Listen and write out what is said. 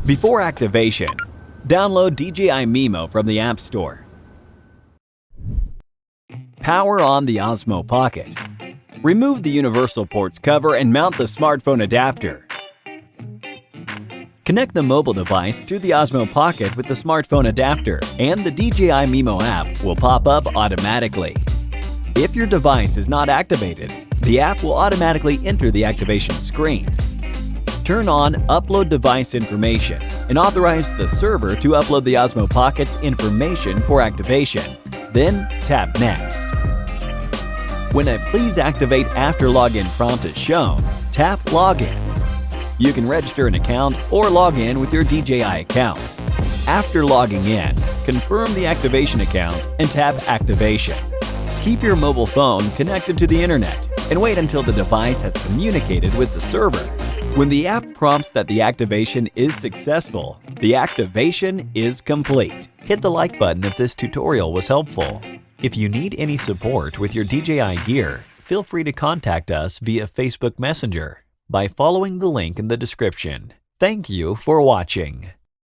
Before activation, download DJI Mimo from the App Store. Power on the Osmo Pocket. Remove the universal ports cover and mount the smartphone adapter. Connect the mobile device to the Osmo Pocket with the smartphone adapter, and the DJI Mimo app will pop up automatically. If your device is not activated, the app will automatically enter the activation screen. Turn on Upload Device Information and authorize the server to upload the Osmo Pocket's information for activation. Then tap Next. When a Please Activate After Login prompt is shown, tap Login. You can register an account or log in with your DJI account. After logging in, confirm the activation account and tap Activation. Keep your mobile phone connected to the internet and wait until the device has communicated with the server. When the app prompts that the activation is successful, the activation is complete. Hit the like button if this tutorial was helpful. If you need any support with your DJI Gear, feel free to contact us via Facebook Messenger by following the link in the description. Thank you for watching.